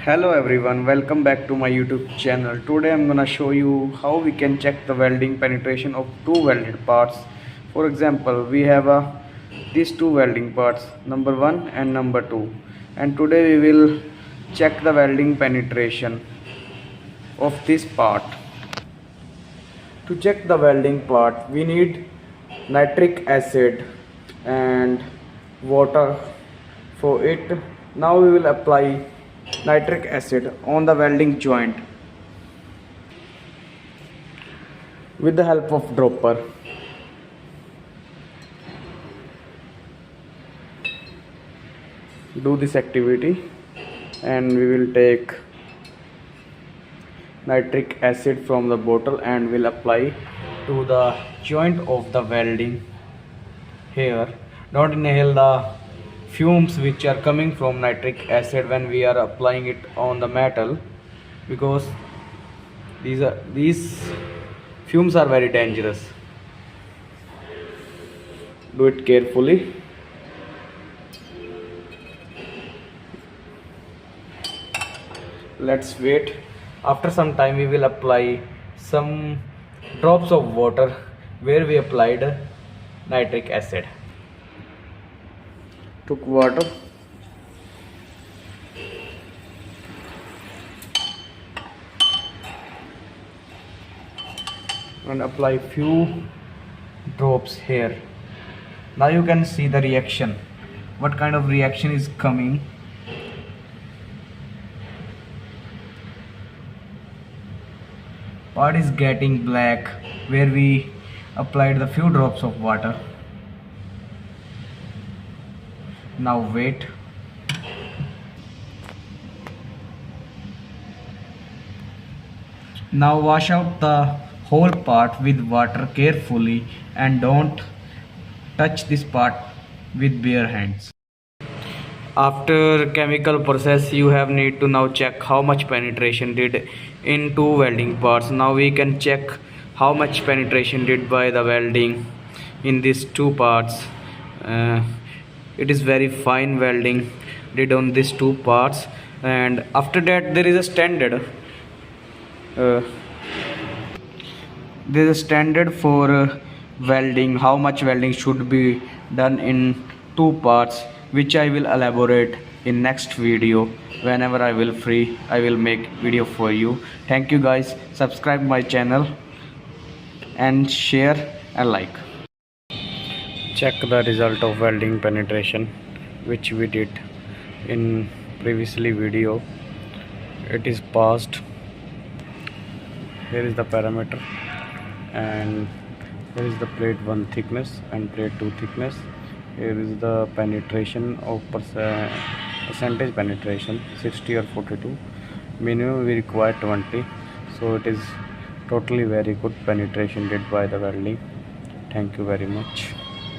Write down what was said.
Hello everyone, welcome back to my YouTube channel. Today I'm gonna show you how we can check the welding penetration of two welded parts. For example, we have these two welding parts, number 1 and number 2, and today we will check the welding penetration of this part. To check the welding part, we need nitric acid and water for it. Now we will apply nitric acid on the welding joint with the help of dropper. Do this activity and we will take nitric acid from the bottle and will apply to the joint of the welding here. Don't inhale the fumes which are coming from nitric acid when we are applying it on the metal, because these fumes are very dangerous. Do it carefully. Let's wait. After some time we will apply some drops of water where we applied nitric acid. Took water and apply few drops here. Now you can see the reaction, what kind of reaction is coming. Part is getting black where we applied the few drops of water. Now wait. Now wash out the whole part with water carefully and don't touch this part with bare hands. After chemical process, you have need to now check how much penetration did in two welding parts. Now we can check how much penetration did by the welding in these two parts. It is very fine welding did on these two parts, and after that there is a standard. There is a standard for welding, how much welding should be done in two parts, which I will elaborate in next video. Whenever I will free, I will make video for you. Thank you guys. Subscribe my channel and share and like. Check the result of welding penetration which we did in previously video. It is passed. Here is the parameter, and here is the plate 1 thickness and plate 2 thickness. Here is the penetration of percentage penetration, 60 or 42. Minimum we require 20, so it is totally very good penetration did by the welding. Thank you very much.